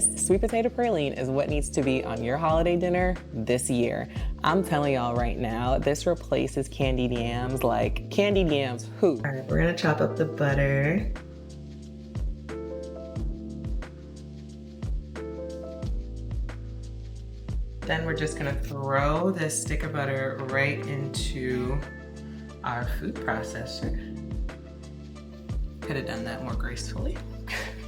this sweet potato praline is what needs to be on your holiday dinner this year. I'm telling y'all right now, this replaces candied yams. Like, candied yams, who? All right, we're gonna chop up the butter. Then we're just gonna throw this stick of butter right into our food processor. Could have done that more gracefully.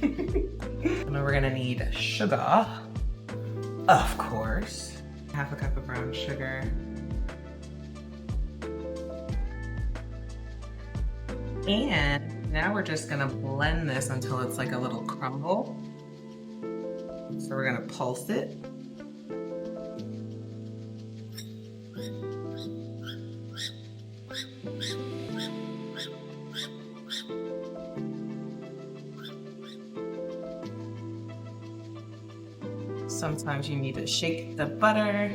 And then we're gonna need sugar, of course. Half a cup of brown sugar. And now we're just gonna blend this until it's like a little crumble. So we're gonna pulse it. Sometimes you need to shake the butter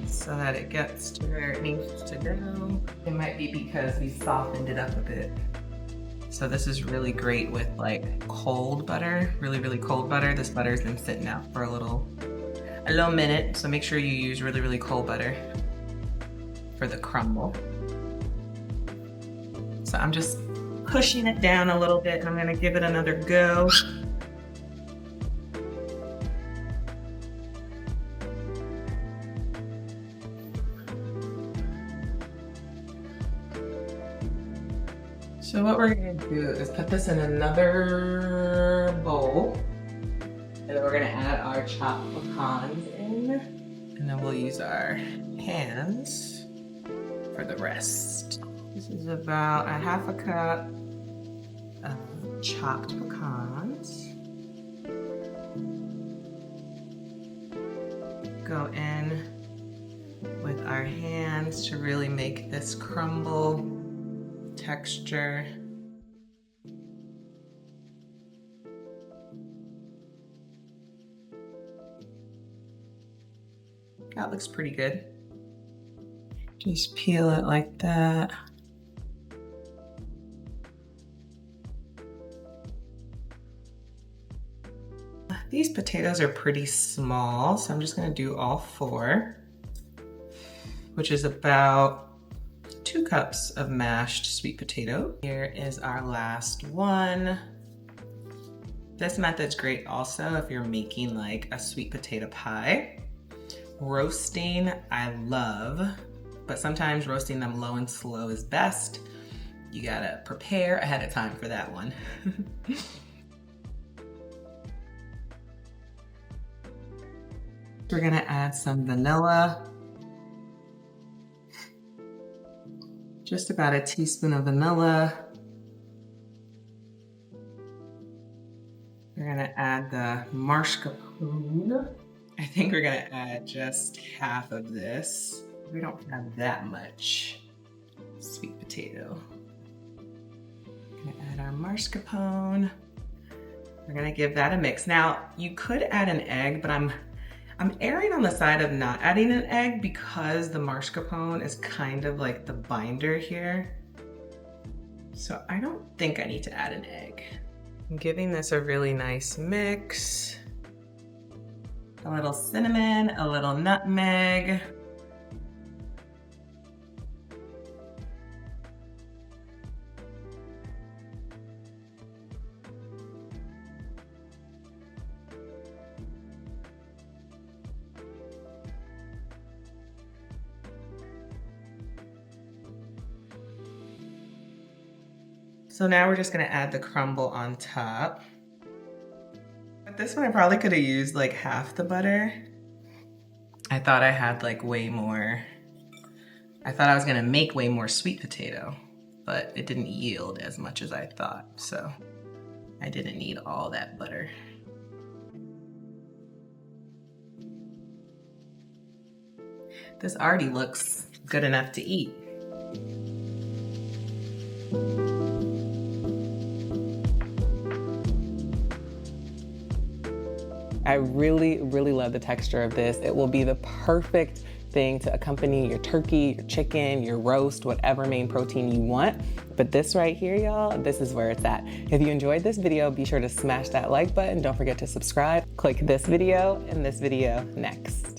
so that it gets to where it needs to go. It might be because we softened it up a bit. So this is really great with like cold butter, really, really cold butter. This butter's been sitting out for a little minute. So make sure you use really, really cold butter for the crumble. So I'm just pushing it down a little bit and I'm gonna give it another go. So what we're gonna do is put this in another bowl, and then we're gonna add our chopped pecans in, and then we'll use our hands for the rest. This is about a half a cup of chopped pecans. Go in with our hands to really make this crumble texture. That looks pretty good. Just peel it like that. These potatoes are pretty small, so I'm just gonna do all 4, which is about 2 cups of mashed sweet potato. Here is our last one. This method's great also if you're making like a sweet potato pie. Roasting, I love, but sometimes roasting them low and slow is best. You gotta prepare ahead of time for that one. We're gonna add some vanilla. Just about a teaspoon of vanilla. We're gonna add the mascarpone. I think we're gonna add just half of this. We don't have that much sweet potato. We're gonna add our mascarpone. We're gonna give that a mix. Now, you could add an egg, but I'm erring on the side of not adding an egg because the mascarpone is kind of like the binder here. So I don't think I need to add an egg. I'm giving this a really nice mix. A little cinnamon, a little nutmeg. So now we're just gonna add the crumble on top. But this one I probably could have used like half the butter. I thought I had like way more. I thought I was gonna make way more sweet potato, but it didn't yield as much as I thought. So I didn't need all that butter. This already looks good enough to eat. I really, really love the texture of this. It will be the perfect thing to accompany your turkey, your chicken, your roast, whatever main protein you want. But this right here, y'all, this is where it's at. If you enjoyed this video, be sure to smash that like button. Don't forget to subscribe. Click this video and this video next.